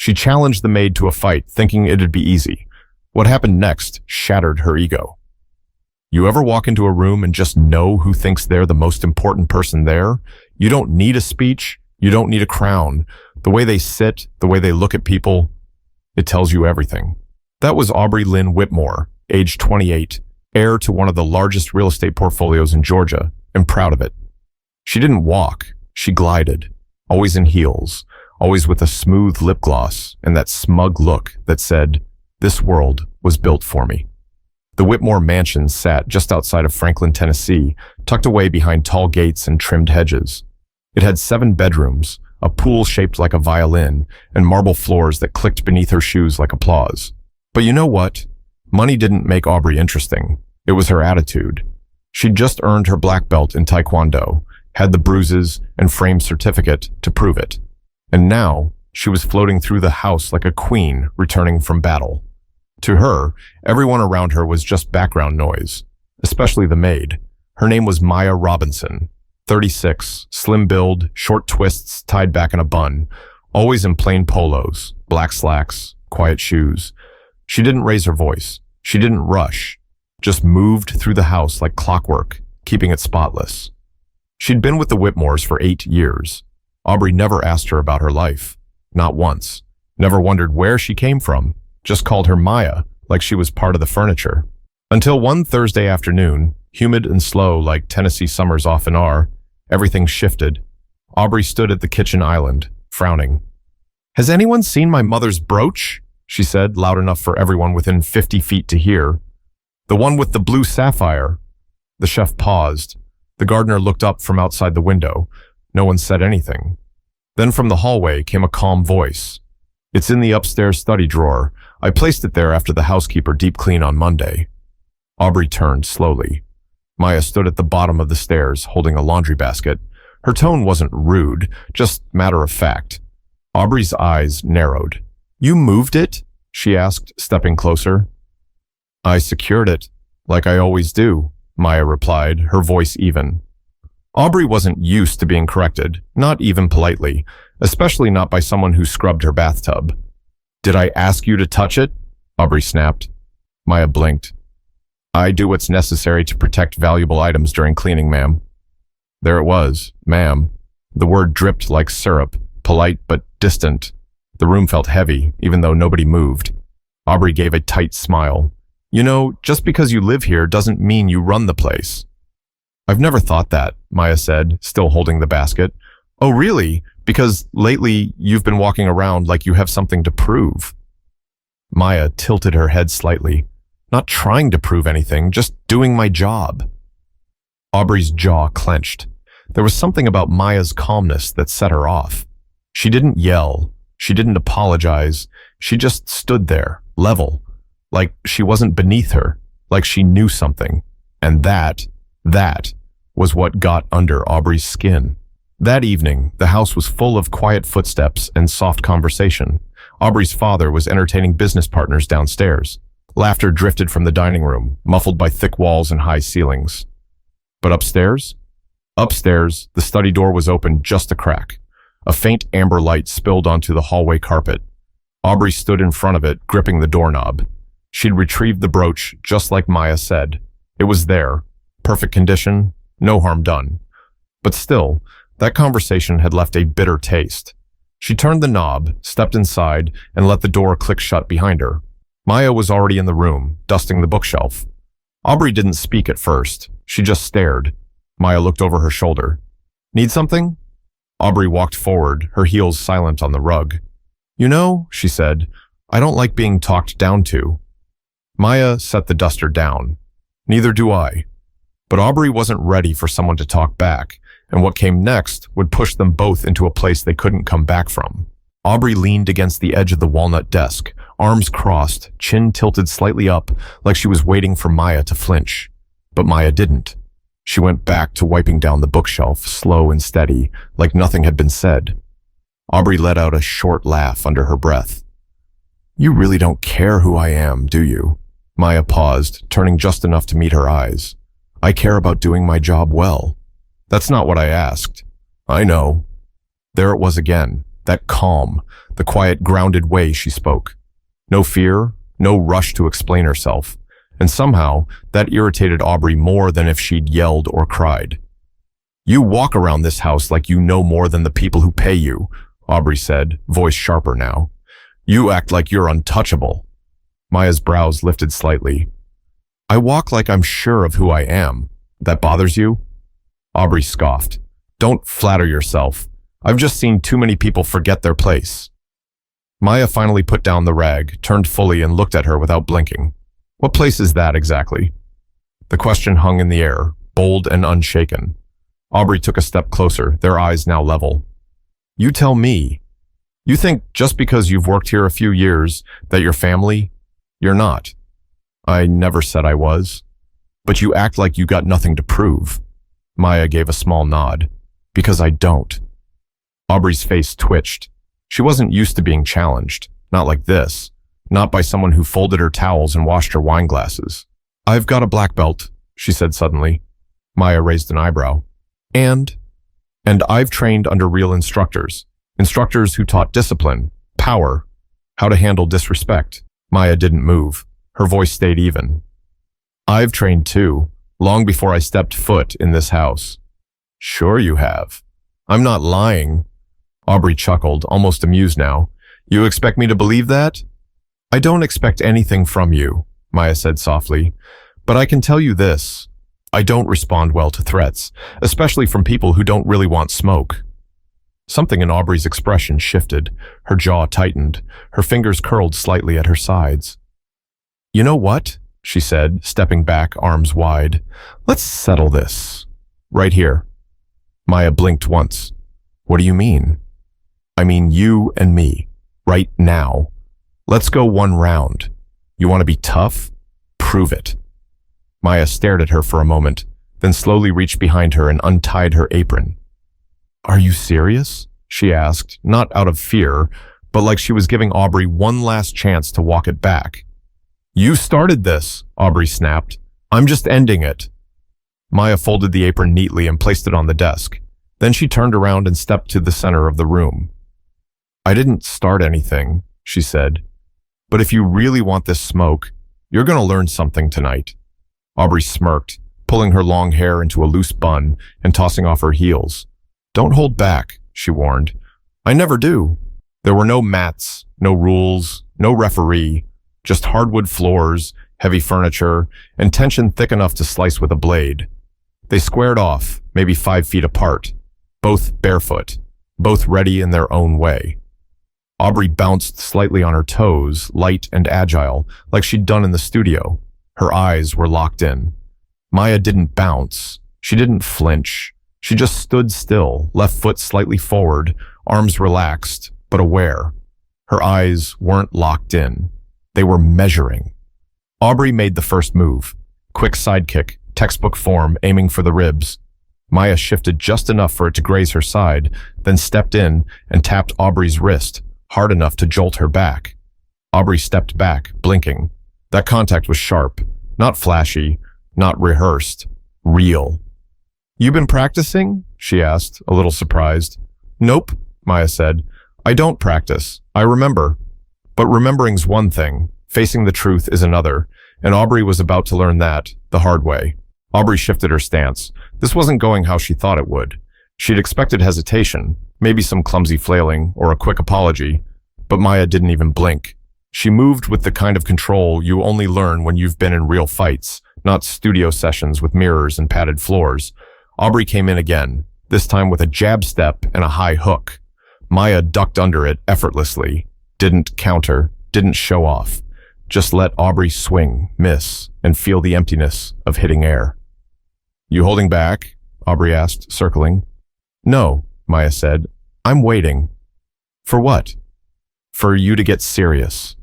She challenged the maid to a fight, thinking it'd be easy. What happened next shattered her ego. You ever walk into a room and just know who thinks they're the most important person there? You don't need a speech. You don't need a crown. The way they sit, the way they look at people, it tells you everything. That was Aubrey Lynn Whitmore, age 28, heir to one of the largest real estate portfolios in Georgia, and proud of it. She didn't walk, she glided, always in heels, always with a smooth lip gloss and that smug look that said, "This world was built for me." The Whitmore mansion sat just outside of Franklin, Tennessee, tucked away behind tall gates and trimmed hedges. It had 7 bedrooms, a pool shaped like a violin, and marble floors that clicked beneath her shoes like applause. But you know what? Money didn't make Aubrey interesting. It was her attitude. She'd just earned her black belt in Taekwondo, had the bruises and framed certificate to prove it. And now, she was floating through the house like a queen returning from battle. To her, everyone around her was just background noise, especially the maid. Her name was Maya Robinson, 36, slim build, short twists tied back in a bun, always in plain polos, black slacks, quiet shoes. She didn't raise her voice. She didn't rush, just moved through the house like clockwork, keeping it spotless. She'd been with the Whitmores for 8 years. Aubrey never asked her about her life, not once. Never wondered where she came from, just called her Maya like she was part of the furniture. Until one Thursday afternoon, humid and slow like Tennessee summers often are, everything shifted. Aubrey stood at the kitchen island, frowning. "Has anyone seen my mother's brooch?" she said, loud enough for everyone within 50 feet to hear. "The one with the blue sapphire." The chef paused. The gardener looked up from outside the window. No one said anything. Then from the hallway came a calm voice. "It's in the upstairs study drawer. I placed it there after the housekeeper deep clean on Monday." Aubrey turned slowly. Maya stood at the bottom of the stairs, holding a laundry basket. Her tone wasn't rude, just matter of fact. Aubrey's eyes narrowed. "You moved it?" she asked, stepping closer. "I secured it, like I always do," Maya replied, her voice even. Aubrey wasn't used to being corrected, not even politely, especially not by someone who scrubbed her bathtub. "Did I ask you to touch it?" Aubrey snapped. Maya blinked. "I do what's necessary to protect valuable items during cleaning, ma'am." There it was, ma'am. The word dripped like syrup, polite but distant. The room felt heavy, even though nobody moved. Aubrey gave a tight smile. "You know, just because you live here doesn't mean you run the place." "I've never thought that," Maya said, still holding the basket. "Oh, really? Because lately you've been walking around like you have something to prove." Maya tilted her head slightly. "Not trying to prove anything, just doing my job." Aubrey's jaw clenched. There was something about Maya's calmness that set her off. She didn't yell. She didn't apologize. She just stood there, level, like she wasn't beneath her, like she knew something. And that was what got under Aubrey's skin. That evening, the house was full of quiet footsteps and soft conversation. Aubrey's father was entertaining business partners downstairs. Laughter drifted from the dining room, muffled by thick walls and high ceilings. But upstairs? Upstairs, the study door was open just a crack. A faint amber light spilled onto the hallway carpet. Aubrey stood in front of it, gripping the doorknob. She'd retrieved the brooch, just like Maya said. It was there. Perfect condition, no harm done. But still, that conversation had left a bitter taste. She turned the knob, stepped inside, and let the door click shut behind her. Maya was already in the room, dusting the bookshelf. Aubrey didn't speak at first. She just stared. Maya looked over her shoulder. "Need something?" Aubrey walked forward, her heels silent on the rug. "You know," she said, "I don't like being talked down to." Maya set the duster down. "Neither do I." But Aubrey wasn't ready for someone to talk back, and what came next would push them both into a place they couldn't come back from. Aubrey leaned against the edge of the walnut desk, arms crossed, chin tilted slightly up, like she was waiting for Maya to flinch. But Maya didn't. She went back to wiping down the bookshelf, slow and steady, like nothing had been said. Aubrey let out a short laugh under her breath. "You really don't care who I am, do you?" Maya paused, turning just enough to meet her eyes. "I care about doing my job well." "That's not what I asked." "I know." There it was again, that calm, the quiet, grounded way she spoke. No fear, no rush to explain herself. And somehow, that irritated Aubrey more than if she'd yelled or cried. "You walk around this house like you know more than the people who pay you," Aubrey said, voice sharper now. "You act like you're untouchable." Maya's brows lifted slightly. "I walk like I'm sure of who I am. That bothers you?" Aubrey scoffed. "Don't flatter yourself. I've just seen too many people forget their place." Maya finally put down the rag, turned fully and looked at her without blinking. "What place is that exactly?" The question hung in the air, bold and unshaken. Aubrey took a step closer, their eyes now level. "You tell me. You think just because you've worked here a few years that you're family? You're not." "I never said I was." "But you act like you got nothing to prove." Maya gave a small nod. "Because I don't." Aubrey's face twitched. She wasn't used to being challenged, not like this, not by someone who folded her towels and washed her wine glasses. "I've got a black belt," she said suddenly. Maya raised an eyebrow. And I've trained under real instructors who taught discipline, power, how to handle disrespect." Maya didn't move. Her voice stayed even. "I've trained too, long before I stepped foot in this house." "Sure you have. I'm not lying." Aubrey chuckled, almost amused now. "You expect me to believe that?" "I don't expect anything from you," Maya said softly. "But I can tell you this. I don't respond well to threats, especially from people who don't really want smoke." Something in Aubrey's expression shifted. Her jaw tightened. Her fingers curled slightly at her sides. "You know what?" she said, stepping back, arms wide. "Let's settle this. Right here." Maya blinked once. "What do you mean?" "I mean you and me. Right now. Let's go one round. You want to be tough? Prove it." Maya stared at her for a moment, then slowly reached behind her and untied her apron. "Are you serious?" she asked, not out of fear, but like she was giving Aubrey one last chance to walk it back. "You started this," Aubrey snapped. "I'm just ending it." Maya folded the apron neatly and placed it on the desk. Then she turned around and stepped to the center of the room. "I didn't start anything," she said. "But if you really want this smoke, you're going to learn something tonight." Aubrey smirked, pulling her long hair into a loose bun and tossing off her heels. "Don't hold back," she warned. "I never do." There were no mats, no rules, no referee, just hardwood floors, heavy furniture, and tension thick enough to slice with a blade. They squared off, maybe 5 feet apart, both barefoot, both ready in their own way. Aubrey bounced slightly on her toes, light and agile, like she'd done in the studio. Her eyes were locked in. Maya didn't bounce. She didn't flinch. She just stood still, left foot slightly forward, arms relaxed, but aware. Her eyes weren't locked in. They were measuring. Aubrey made the first move. Quick sidekick, textbook form, aiming for the ribs. Maya shifted just enough for it to graze her side, then stepped in and tapped Aubrey's wrist, hard enough to jolt her back. Aubrey stepped back, blinking. That contact was sharp, not flashy, not rehearsed, real. "You been practicing?" she asked, a little surprised. "Nope," Maya said. "I don't practice. I remember." But remembering's one thing, facing the truth is another, and Aubrey was about to learn that, the hard way. Aubrey shifted her stance. This wasn't going how she thought it would. She'd expected hesitation, maybe some clumsy flailing or a quick apology, but Maya didn't even blink. She moved with the kind of control you only learn when you've been in real fights, not studio sessions with mirrors and padded floors. Aubrey came in again, this time with a jab step and a high hook. Maya ducked under it effortlessly, didn't counter, didn't show off. Just let Aubrey swing, miss, and feel the emptiness of hitting air. "You holding back?" Aubrey asked, circling. "No," Maya said. "I'm waiting." "For what?" "For you to get serious."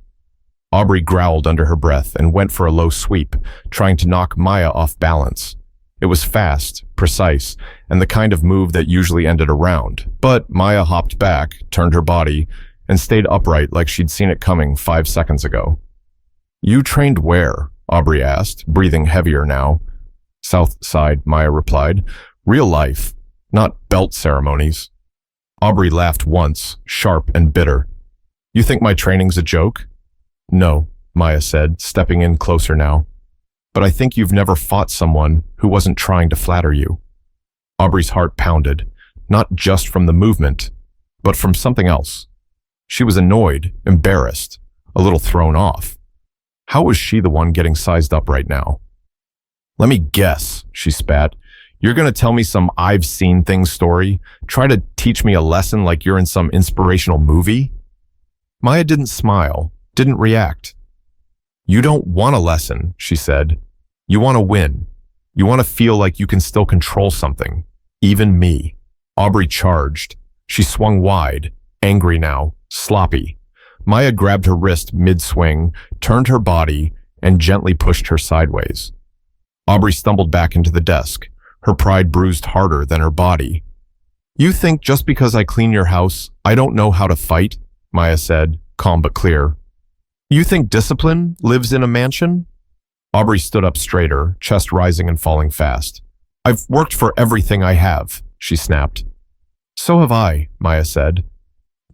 Aubrey growled under her breath and went for a low sweep, trying to knock Maya off balance. It was fast, precise, and the kind of move that usually ended a round. But Maya hopped back, turned her body, and stayed upright like she'd seen it coming 5 seconds ago. "You trained where?" Aubrey asked, breathing heavier now. "South Side," Maya replied. "Real life, not belt ceremonies." Aubrey laughed once, sharp and bitter. You think my training's a joke? No, Maya said, stepping in closer now. But I think you've never fought someone who wasn't trying to flatter you. Aubrey's heart pounded, not just from the movement, but from something else. She was annoyed, embarrassed, a little thrown off. How was she the one getting sized up right now? Let me guess, she spat. You're going to tell me some I've seen things story? Try to teach me a lesson like you're in some inspirational movie? Maya didn't smile, didn't react. You don't want a lesson, she said. You want to win. You want to feel like you can still control something. Even me. Aubrey charged. She swung wide, angry now, sloppy. Maya grabbed her wrist mid-swing, turned her body, and gently pushed her sideways. Aubrey stumbled back into the desk, her pride bruised harder than her body. You think just because I clean your house, I don't know how to fight? Maya said, calm but clear. You think discipline lives in a mansion? Aubrey stood up straighter, chest rising and falling fast. I've worked for everything I have, she snapped. So have I, Maya said.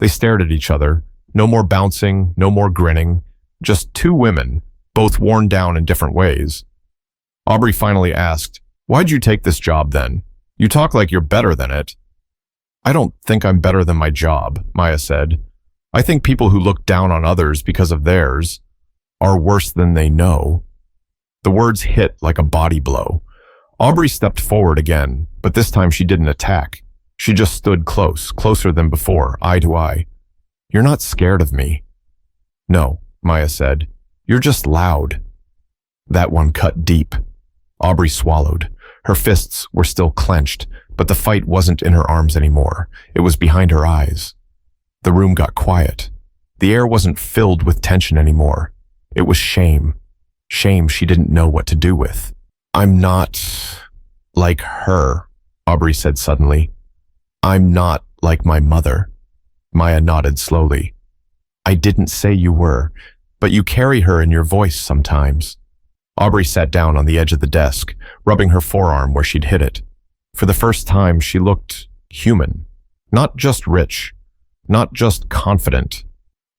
They stared at each other. No more bouncing, no more grinning. Just two women, both worn down in different ways. Aubrey finally asked, Why'd you take this job then? You talk like you're better than it. I don't think I'm better than my job, Maya said. I think people who look down on others because of theirs are worse than they know. The words hit like a body blow. Aubrey stepped forward again, but this time she didn't attack. She just stood close, closer than before, eye to eye. You're not scared of me. No, Maya said. You're just loud. That one cut deep. Aubrey swallowed. Her fists were still clenched, but the fight wasn't in her arms anymore. It was behind her eyes. The room got quiet. The air wasn't filled with tension anymore. It was shame. Shame she didn't know what to do with. I'm not like her, Aubrey said suddenly. I'm not like my mother. Maya nodded slowly. I didn't say you were, but you carry her in your voice sometimes. Aubrey sat down on the edge of the desk, rubbing her forearm where she'd hit it. For the first time, she looked human. Not just rich. Not just confident.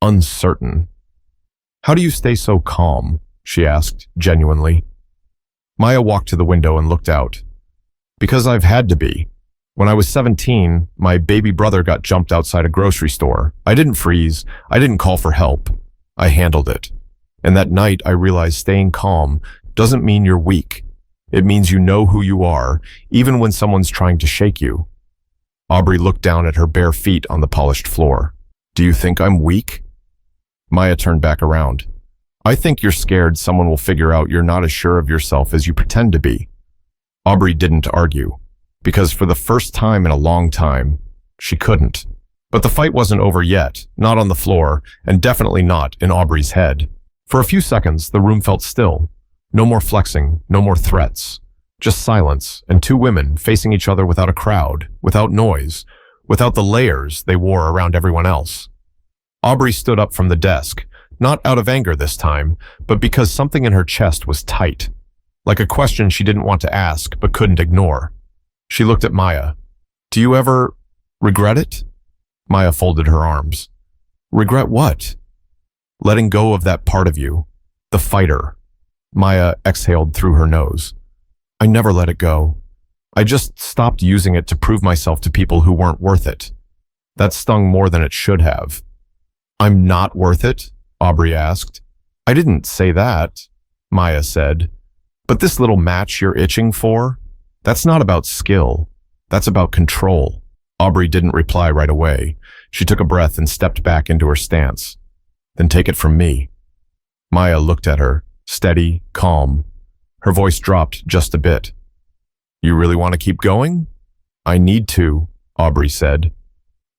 Uncertain. How do you stay so calm? She asked, genuinely. Maya walked to the window and looked out. Because I've had to be. When I was 17, my baby brother got jumped outside a grocery store. I didn't freeze. I didn't call for help. I handled it. And that night, I realized staying calm doesn't mean you're weak. It means you know who you are, even when someone's trying to shake you. Aubrey looked down at her bare feet on the polished floor. Do you think I'm weak? Maya turned back around. I think you're scared someone will figure out you're not as sure of yourself as you pretend to be. Aubrey didn't argue, because for the first time in a long time, she couldn't. But the fight wasn't over yet, not on the floor, and definitely not in Aubrey's head. For a few seconds, the room felt still. No more flexing, no more threats. Just silence, and two women facing each other without a crowd, without noise, without the layers they wore around everyone else. Aubrey stood up from the desk, not out of anger this time, but because something in her chest was tight, like a question she didn't want to ask but couldn't ignore. She looked at Maya. Do you ever regret it? Maya folded her arms. Regret what? Letting go of that part of you, the fighter. Maya exhaled through her nose. I never let it go. I just stopped using it to prove myself to people who weren't worth it. That stung more than it should have. I'm not worth it? Aubrey asked. I didn't say that, Maya said. But this little match you're itching for? That's not about skill. That's about control. Aubrey didn't reply right away. She took a breath and stepped back into her stance. Then take it from me. Maya looked at her, steady, calm. Her voice dropped just a bit. You really want to keep going? I need to, Aubrey said.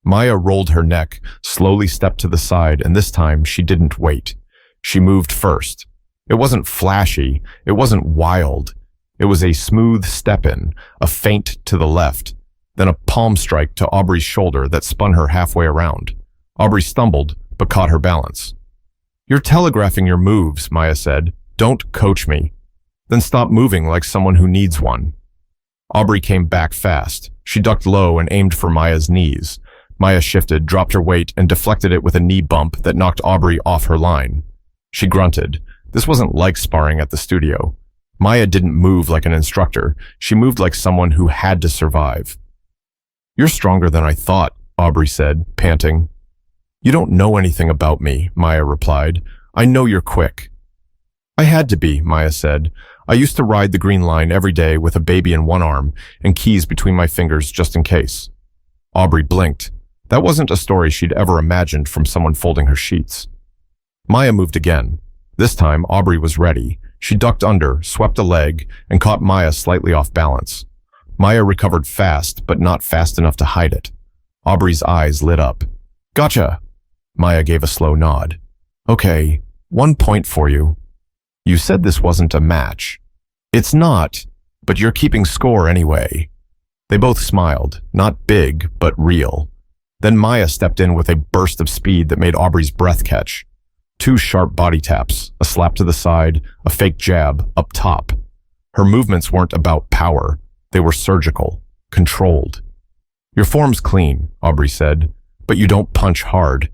Maya rolled her neck, slowly stepped to the side, and this time she didn't wait. She moved first. It wasn't flashy. It wasn't wild. It was a smooth step-in, a feint to the left, then a palm strike to Aubrey's shoulder that spun her halfway around. Aubrey stumbled, but caught her balance. You're telegraphing your moves, Maya said. Don't coach me. Then stop moving like someone who needs one. Aubrey came back fast. She ducked low and aimed for Maya's knees. Maya shifted, dropped her weight, and deflected it with a knee bump that knocked Aubrey off her line. She grunted. This wasn't like sparring at the studio. Maya didn't move like an instructor. She moved like someone who had to survive. "You're stronger than I thought," Aubrey said, panting. "You don't know anything about me," Maya replied. "I know you're quick." "I had to be," Maya said. "I used to ride the green line every day with a baby in one arm and keys between my fingers just in case." Aubrey blinked. That wasn't a story she'd ever imagined from someone folding her sheets. Maya moved again. This time, Aubrey was ready. She ducked under, swept a leg, and caught Maya slightly off balance. Maya recovered fast, but not fast enough to hide it. Aubrey's eyes lit up. "Gotcha!" Maya gave a slow nod. "Okay, 1 point for you. You said this wasn't a match." "It's not, but you're keeping score anyway." They both smiled, not big, but real. Then Maya stepped in with a burst of speed that made Aubrey's breath catch. 2 sharp body taps, a slap to the side, a fake jab, up top. Her movements weren't about power. They were surgical, controlled. "Your form's clean," Aubrey said, "but you don't punch hard."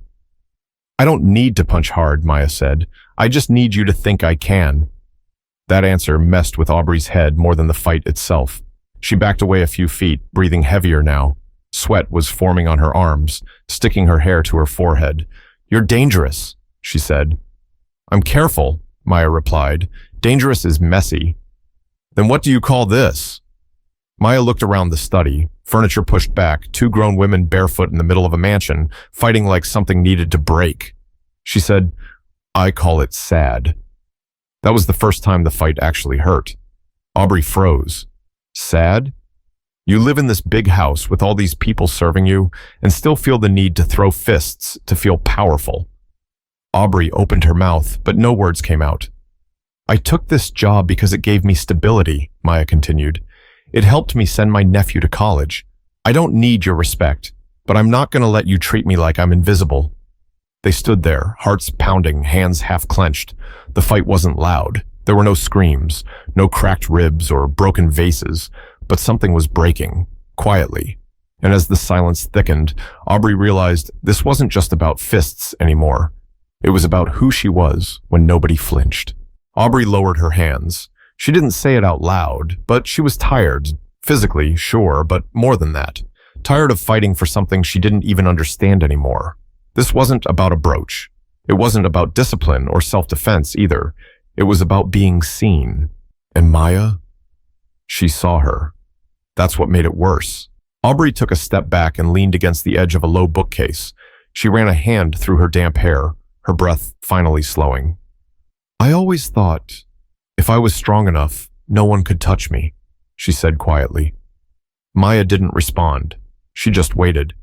"I don't need to punch hard," Maya said. "I just need you to think I can." That answer messed with Aubrey's head more than the fight itself. She backed away a few feet, breathing heavier now. Sweat was forming on her arms, sticking her hair to her forehead. "You're dangerous," she said. "I'm careful," Maya replied. "Dangerous is messy." "Then what do you call this?" Maya looked around the study, furniture pushed back, 2 grown women barefoot in the middle of a mansion, fighting like something needed to break. She said, "I call it sad." That was the first time the fight actually hurt. Aubrey froze. "Sad? You live in this big house with all these people serving you and still feel the need to throw fists to feel powerful." Aubrey opened her mouth, but no words came out. "I took this job because it gave me stability," Maya continued. "It helped me send my nephew to college. I don't need your respect, but I'm not going to let you treat me like I'm invisible." They stood there, hearts pounding, hands half clenched. The fight wasn't loud. There were no screams, no cracked ribs or broken vases, but something was breaking, quietly. And as the silence thickened, Aubrey realized this wasn't just about fists anymore. It was about who she was when nobody flinched. Aubrey lowered her hands. She didn't say it out loud, but she was tired. Physically, sure, but more than that. Tired of fighting for something she didn't even understand anymore. This wasn't about a brooch. It wasn't about discipline or self-defense either. It was about being seen. And Maya? She saw her. That's what made it worse. Aubrey took a step back and leaned against the edge of a low bookcase. She ran a hand through her damp hair, her breath finally slowing. "I always thought, if I was strong enough, no one could touch me," she said quietly. Maya didn't respond. She just waited.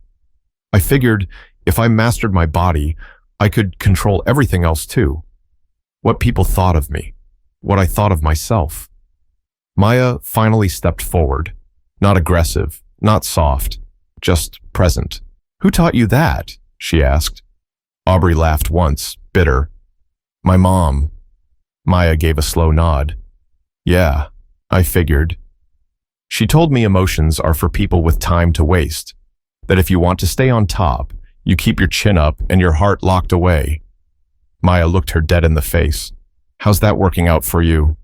"I figured if I mastered my body, I could control everything else too. What people thought of me, what I thought of myself." Maya finally stepped forward. Not aggressive, not soft, just present. "Who taught you that?" she asked. Aubrey laughed once, bitter. "My mom." Maya gave a slow nod. "Yeah, I figured. She told me emotions are for people with time to waste, that if you want to stay on top, you keep your chin up and your heart locked away." Maya looked her dead in the face. "How's that working out for you?"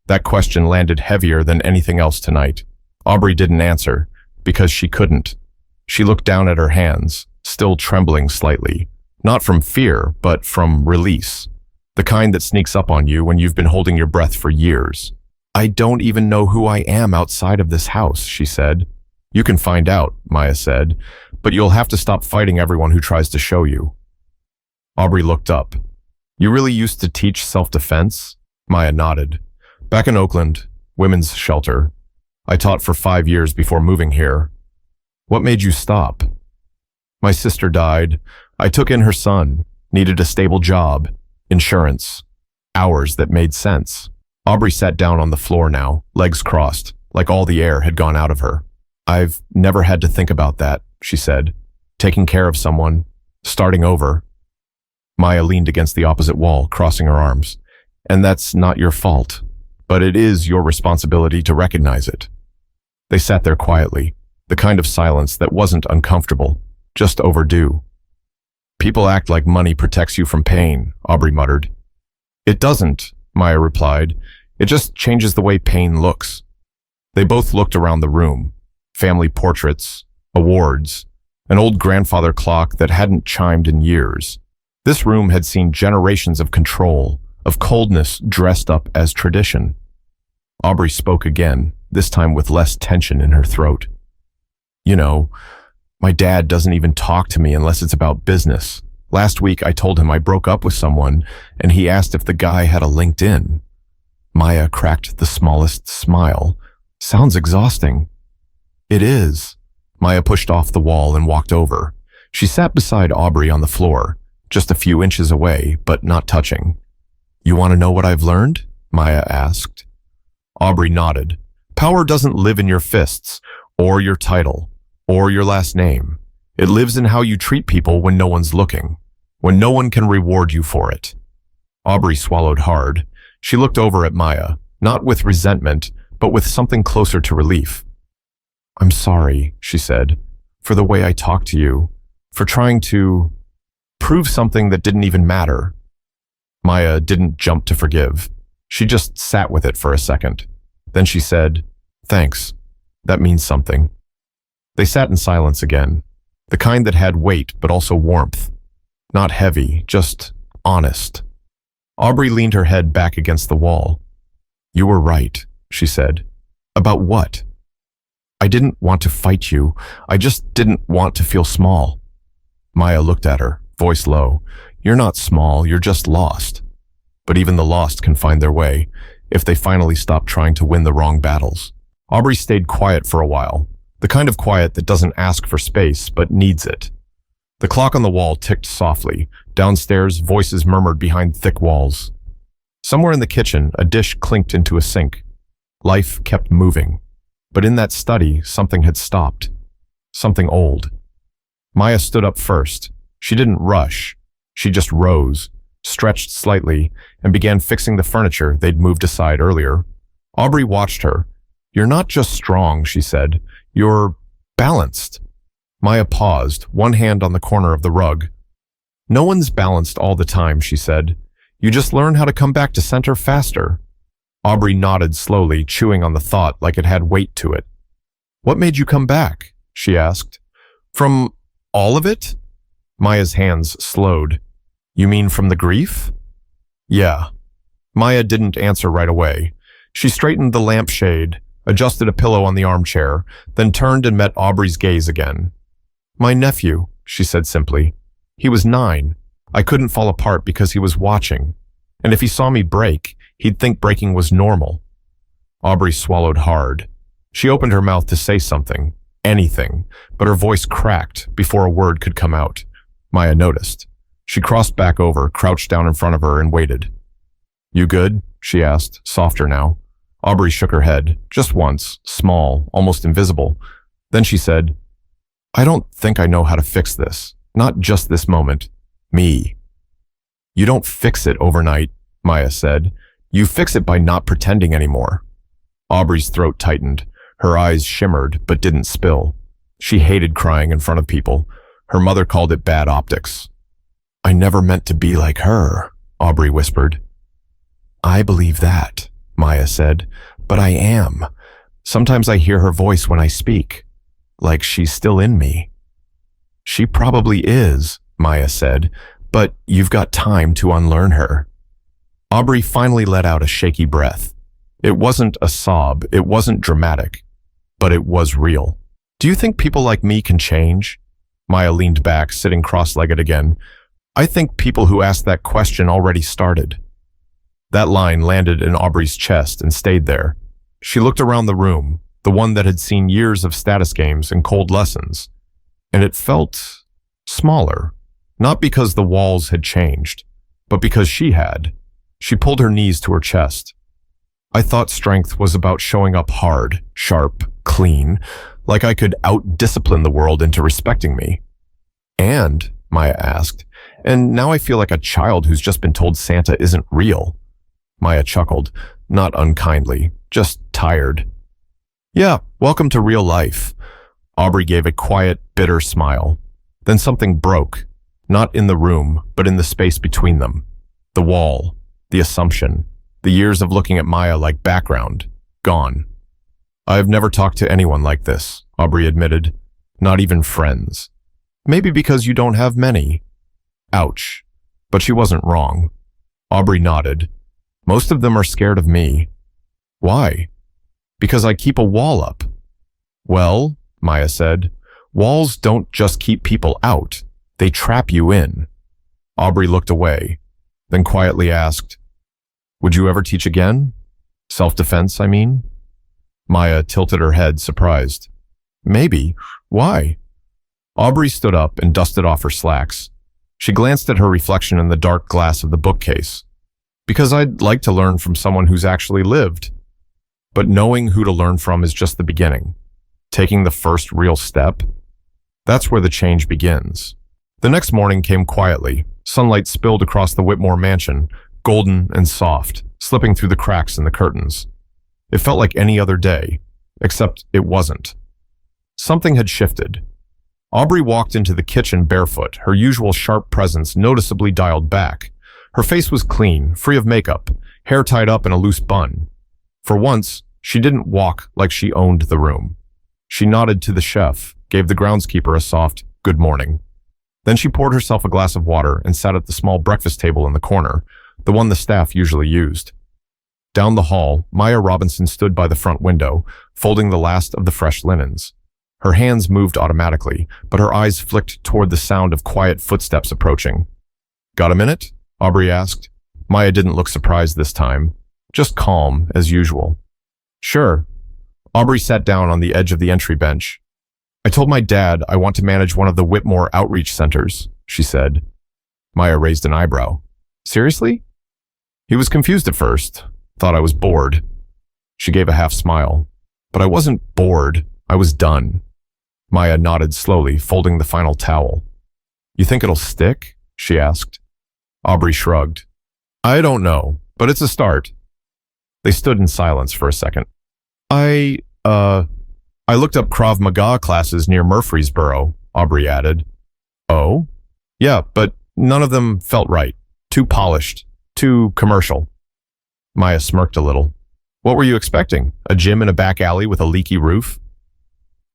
That question landed heavier than anything else tonight. Aubrey didn't answer, because she couldn't. She looked down at her hands, still trembling slightly, not from fear, but from release. The kind that sneaks up on you when you've been holding your breath for years. "I don't even know who I am outside of this house," she said. "You can find out," Maya said, "but you'll have to stop fighting everyone who tries to show you." Aubrey looked up. "You really used to teach self-defense?" Maya nodded. "Back in Oakland, women's shelter. I taught for 5 years before moving here." "What made you stop?" "My sister died. I took in her son, needed a stable job, insurance, hours that made sense." Aubrey sat down on the floor now, legs crossed, like all the air had gone out of her. "I've never had to think about that," she said. "Taking care of someone, starting over." Maya leaned against the opposite wall, crossing her arms. "And that's not your fault, but it is your responsibility to recognize it." They sat there quietly, the kind of silence that wasn't uncomfortable, just overdue. People act like money protects you from pain, Aubrey muttered. It doesn't, Maya replied. It just changes the way pain looks. They both looked around the room. Family portraits, awards, an old grandfather clock that hadn't chimed in years. This room had seen generations of control, of coldness dressed up as tradition. Aubrey spoke again, this time with less tension in her throat. You know, my dad doesn't even talk to me unless it's about business. Last week I told him I broke up with someone, and he asked if the guy had a LinkedIn. Maya cracked the smallest smile. Sounds exhausting. It is. Maya pushed off the wall and walked over. She sat beside Aubrey on the floor, just a few inches away, but not touching. You want to know what I've learned? Maya asked. Aubrey nodded. Power doesn't live in your fists, or your title, or your last name. It lives in how you treat people when no one's looking, when no one can reward you for it. Aubrey swallowed hard. She looked over at Maya, not with resentment, but with something closer to relief. I'm sorry, she said, for the way I talked to you, for trying to prove something that didn't even matter. Maya didn't jump to forgive. She just sat with it for a second. Then she said, Thanks. That means something. They sat in silence again, the kind that had weight but also warmth. Not heavy, just honest. Aubrey leaned her head back against the wall. You were right, she said. About what? I didn't want to fight you. I just didn't want to feel small. Maya looked at her, voice low. You're not small, you're just lost. But even the lost can find their way, if they finally stop trying to win the wrong battles. Aubrey stayed quiet for a while, the kind of quiet that doesn't ask for space, but needs it. The clock on the wall ticked softly. Downstairs, voices murmured behind thick walls. Somewhere in the kitchen, a dish clinked into a sink. Life kept moving. But in that study, something had stopped. Something old. Maya stood up first. She didn't rush. She just rose, stretched slightly, and began fixing the furniture they'd moved aside earlier. Aubrey watched her. You're not just strong, she said. You're balanced. Maya paused, one hand on the corner of the rug. No one's balanced all the time, she said. You just learn how to come back to center faster. Aubrey nodded slowly, chewing on the thought like it had weight to it. What made you come back? She asked. From all of it? Maya's hands slowed. You mean from the grief? Yeah. Maya didn't answer right away. She straightened the lampshade, adjusted a pillow on the armchair, then turned and met Aubrey's gaze again. My nephew, she said simply. He was 9. I couldn't fall apart because he was watching. And if he saw me break, he'd think breaking was normal. Aubrey swallowed hard. She opened her mouth to say something, anything, but her voice cracked before a word could come out. Maya noticed. She crossed back over, crouched down in front of her, and waited. You good? She asked, softer now. Aubrey shook her head, just once, small, almost invisible. Then she said, I don't think I know how to fix this. Not just this moment. Me. You don't fix it overnight, Maya said. You fix it by not pretending anymore. Aubrey's throat tightened. Her eyes shimmered, but didn't spill. She hated crying in front of people. Her mother called it bad optics. I never meant to be like her, Aubrey whispered. I believe that, Maya said, but I am. Sometimes I hear her voice when I speak, like she's still in me. She probably is, Maya said, but you've got time to unlearn her. Aubrey finally let out a shaky breath. It wasn't a sob, it wasn't dramatic, but it was real. Do you think people like me can change? Maya leaned back, sitting cross-legged again. I think people who ask that question already started. That line landed in Aubrey's chest and stayed there. She looked around the room, the one that had seen years of status games and cold lessons, and it felt smaller, not because the walls had changed, but because she had. She pulled her knees to her chest. I thought strength was about showing up hard, sharp, clean, like I could out-discipline the world into respecting me. And, Maya asked, and now I feel like a child who's just been told Santa isn't real. Maya chuckled, not unkindly, just tired. Yeah, welcome to real life. Aubrey gave a quiet, bitter smile. Then something broke, not in the room, but in the space between them. The wall, the assumption, the years of looking at Maya like background, gone. "I've never talked to anyone like this," Aubrey admitted. "Not even friends. Maybe because you don't have many." Ouch. But she wasn't wrong. Aubrey nodded. "Most of them are scared of me." "Why?" "Because I keep a wall up." "Well," Maya said, "walls don't just keep people out. They trap you in." Aubrey looked away, then quietly asked, "Would you ever teach again? Self-defense, I mean?" Maya tilted her head, surprised. "Maybe. Why?" Aubrey stood up and dusted off her slacks. She glanced at her reflection in the dark glass of the bookcase. "Because I'd like to learn from someone who's actually lived." But knowing who to learn from is just the beginning. Taking the first real step, that's where the change begins. The next morning came quietly. Sunlight spilled across the Whitmore mansion, golden and soft, slipping through the cracks in the curtains. It felt like any other day, except it wasn't. Something had shifted. Aubrey walked into the kitchen barefoot, her usual sharp presence noticeably dialed back. Her face was clean, free of makeup, hair tied up in a loose bun. For once, she didn't walk like she owned the room. She nodded to the chef, gave the groundskeeper a soft, "Good morning." Then she poured herself a glass of water and sat at the small breakfast table in the corner, the one the staff usually used. Down the hall, Maya Robinson stood by the front window, folding the last of the fresh linens. Her hands moved automatically, but her eyes flicked toward the sound of quiet footsteps approaching. "Got a minute?" Aubrey asked. Maya didn't look surprised this time, just calm as usual. "Sure." Aubrey sat down on the edge of the entry bench. "I told my dad I want to manage one of the Whitmore outreach centers," she said. Maya raised an eyebrow. "Seriously?" He was confused at first, thought I was bored. She gave a half smile. "But I wasn't bored, I was done." Maya nodded slowly, folding the final towel. "You think it'll stick?" she asked. Aubrey shrugged. "I don't know, but it's a start." They stood in silence for a second. I looked up Krav Maga classes near Murfreesboro," Aubrey added. "Oh?" "Yeah, but none of them felt right. Too polished. Too commercial." Maya smirked a little. "What were you expecting? A gym in a back alley with a leaky roof?"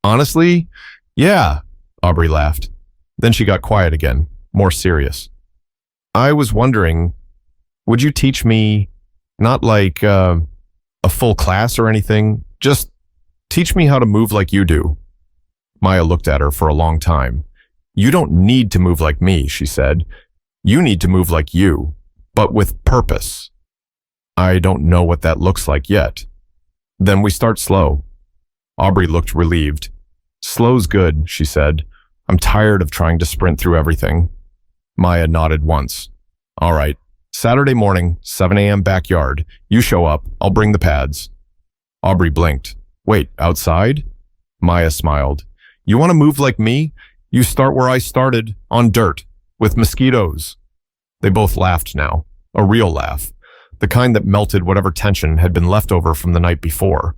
"Honestly, yeah," Aubrey laughed. Then she got quiet again, more serious. "I was wondering, would you teach me, not like a full class or anything, just teach me how to move like you do?" Maya looked at her for a long time. "You don't need to move like me," she said. "You need to move like you, but with purpose." "I don't know what that looks like yet." "Then we start slow." Aubrey looked relieved. "Slow's good," she said. "I'm tired of trying to sprint through everything." Maya nodded once. "All right. Saturday morning, 7 a.m. backyard. You show up. I'll bring the pads." Aubrey blinked. "Wait, outside?" Maya smiled. "You want to move like me? You start where I started, on dirt, with mosquitoes." They both laughed now, a real laugh, the kind that melted whatever tension had been left over from the night before.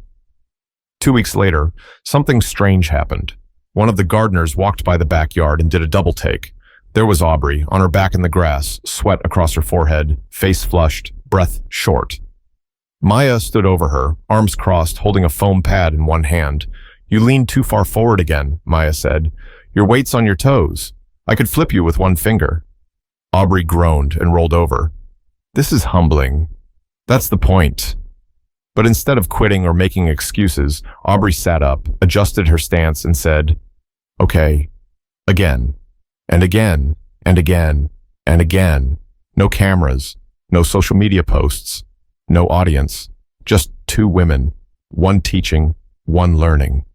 2 weeks later, something strange happened. One of the gardeners walked by the backyard and did a double take. There was Aubrey, on her back in the grass, sweat across her forehead, face flushed, breath short. Maya stood over her, arms crossed, holding a foam pad in one hand. "You leaned too far forward again," Maya said. "Your weight's on your toes. I could flip you with one finger." Aubrey groaned and rolled over. "This is humbling. That's the point." But instead of quitting or making excuses, Aubrey sat up, adjusted her stance, and said, "Okay, again, and again, and again, and again. No cameras, no social media posts, no audience, just 2 women, one teaching, one learning."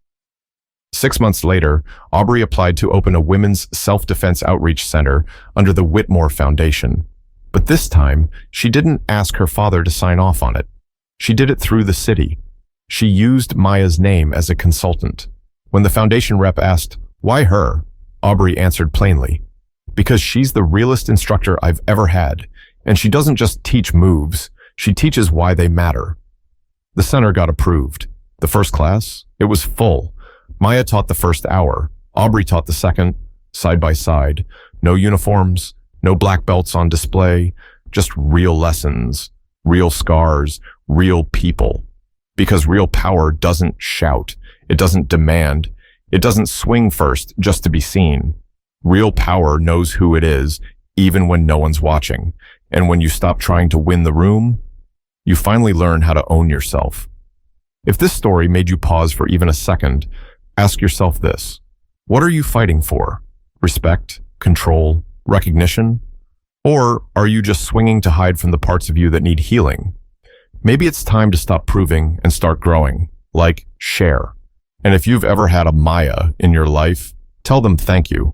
6 months later, Aubrey applied to open a women's self-defense outreach center under the Whitmore Foundation. But this time, she didn't ask her father to sign off on it. She did it through the city. She used Maya's name as a consultant. When the foundation rep asked, "Why her?" Aubrey answered plainly, "Because she's the realest instructor I've ever had, and she doesn't just teach moves, she teaches why they matter." The center got approved. The first class, it was full. Maya taught the first hour. Aubrey taught the second. side by side. No uniforms, no black belts on display, just real lessons, real scars, real people. Because real power doesn't shout, it doesn't demand, it doesn't swing first just to be seen. Real power knows who it is, even when no one's watching. And when you stop trying to win the room, you finally learn how to own yourself. If this story made you pause for even a second, ask yourself this. What are you fighting for? Respect, control, recognition? Or are you just swinging to hide from the parts of you that need healing? Maybe it's time to stop proving and start growing. Like, share. And if you've ever had a Maya in your life, tell them thank you.